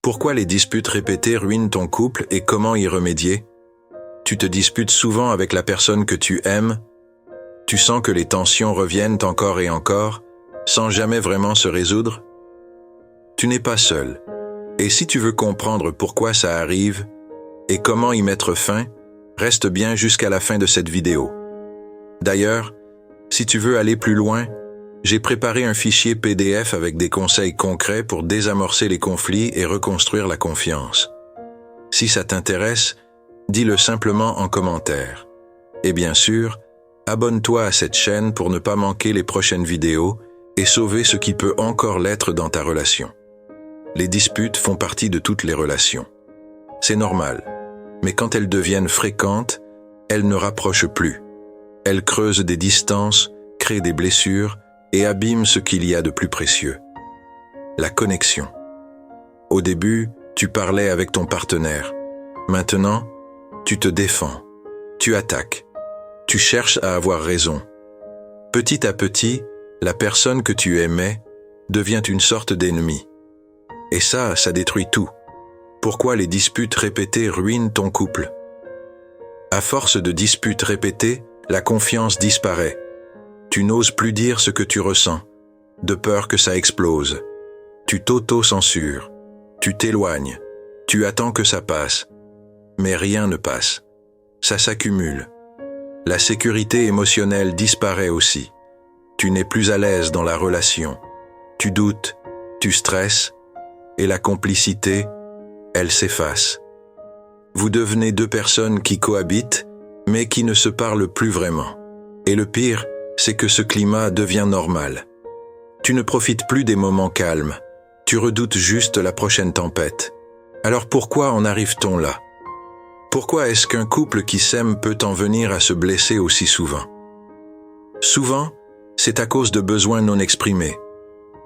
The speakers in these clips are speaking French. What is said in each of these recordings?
Pourquoi les disputes répétées ruinent ton couple et comment y remédier? Tu te disputes souvent avec la personne que tu aimes. Tu sens que les tensions reviennent encore et encore, sans jamais vraiment se résoudre? Tu n'es pas seul. Et si tu veux comprendre pourquoi ça arrive et comment y mettre fin, reste bien jusqu'à la fin de cette vidéo. D'ailleurs, si tu veux aller plus loin, j'ai préparé un fichier PDF avec des conseils concrets pour désamorcer les conflits et reconstruire la confiance. Si ça t'intéresse, dis-le simplement en commentaire. Et bien sûr, abonne-toi à cette chaîne pour ne pas manquer les prochaines vidéos et sauver ce qui peut encore l'être dans ta relation. Les disputes font partie de toutes les relations. C'est normal, mais quand elles deviennent fréquentes, elles ne rapprochent plus. Elles creusent des distances, créent des blessures et abîment ce qu'il y a de plus précieux. La connexion. Au début, tu parlais avec ton partenaire. Maintenant, tu te défends, tu attaques, tu cherches à avoir raison. Petit à petit, la personne que tu aimais devient une sorte d'ennemi. Et ça détruit tout. Pourquoi les disputes répétées ruinent ton couple? À force de disputes répétées, la confiance disparaît. Tu n'oses plus dire ce que tu ressens, de peur que ça explose. Tu t'auto-censures, tu t'éloignes, tu attends que ça passe. Mais rien ne passe. Ça s'accumule. La sécurité émotionnelle disparaît aussi. Tu n'es plus à l'aise dans la relation. Tu doutes, tu stresses, et la complicité, elle s'efface. Vous devenez deux personnes qui cohabitent, mais qui ne se parlent plus vraiment. Et le pire, c'est que ce climat devient normal. Tu ne profites plus des moments calmes. Tu redoutes juste la prochaine tempête. Alors pourquoi en arrive-t-on là? Pourquoi est-ce qu'un couple qui s'aime peut en venir à se blesser aussi souvent? Souvent, c'est à cause de besoins non exprimés.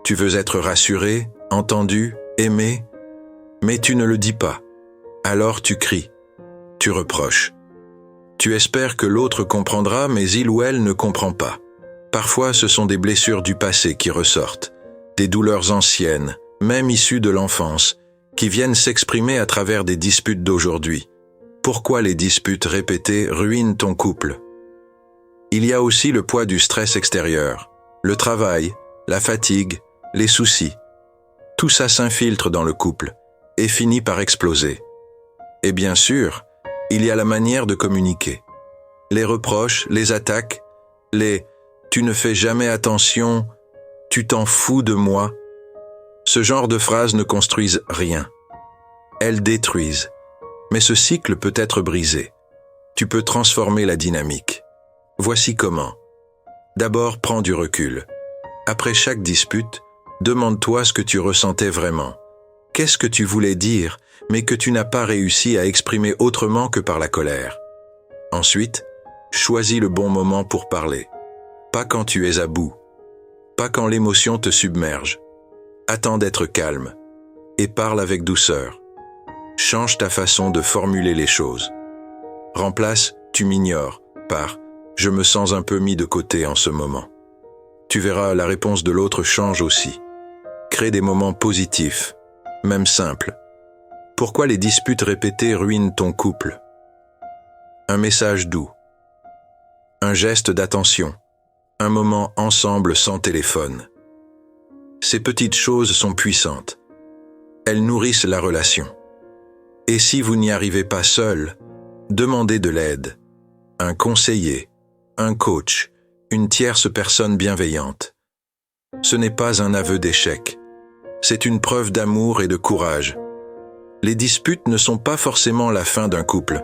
Tu veux être rassuré, entendu, aimé, mais tu ne le dis pas. Alors tu cries, tu reproches. Tu espères que l'autre comprendra, mais il ou elle ne comprend pas. Parfois, ce sont des blessures du passé qui ressortent, des douleurs anciennes, même issues de l'enfance, qui viennent s'exprimer à travers des disputes d'aujourd'hui. Pourquoi les disputes répétées ruinent ton couple? Il y a aussi le poids du stress extérieur, le travail, la fatigue, les soucis. Tout ça s'infiltre dans le couple et finit par exploser. Et bien sûr, il y a la manière de communiquer. Les reproches, les attaques, les « tu ne fais jamais attention »,« tu t'en fous de moi », ce genre de phrases ne construisent rien. Elles détruisent. Mais ce cycle peut être brisé. Tu peux transformer la dynamique. Voici comment. D'abord, prends du recul. Après chaque dispute, demande-toi ce que tu ressentais vraiment. Qu'est-ce que tu voulais dire, mais que tu n'as pas réussi à exprimer autrement que par la colère? Ensuite, choisis le bon moment pour parler. Pas quand tu es à bout. Pas quand l'émotion te submerge. Attends d'être calme. Et parle avec douceur. Change ta façon de formuler les choses. Remplace « tu m'ignores » par « je me sens un peu mis de côté en ce moment ». Tu verras, la réponse de l'autre change aussi. Crée des moments positifs, même simples. Pourquoi les disputes répétées ruinent ton couple? Un message doux. Un geste d'attention. Un moment ensemble sans téléphone. Ces petites choses sont puissantes. Elles nourrissent la relation. Et si vous n'y arrivez pas seul, demandez de l'aide. Un conseiller, un coach, une tierce personne bienveillante. Ce n'est pas un aveu d'échec. C'est une preuve d'amour et de courage. Les disputes ne sont pas forcément la fin d'un couple.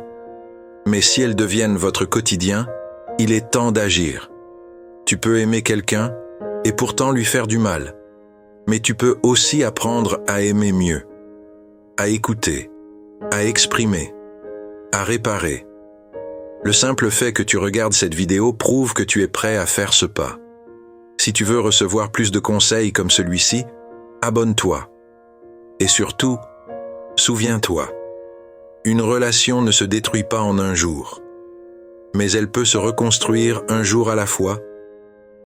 Mais si elles deviennent votre quotidien, il est temps d'agir. Tu peux aimer quelqu'un et pourtant lui faire du mal. Mais tu peux aussi apprendre à aimer mieux, à écouter, à exprimer, à réparer. Le simple fait que tu regardes cette vidéo prouve que tu es prêt à faire ce pas. Si tu veux recevoir plus de conseils comme celui-ci, abonne-toi. Et surtout, souviens-toi, une relation ne se détruit pas en un jour, mais elle peut se reconstruire un jour à la fois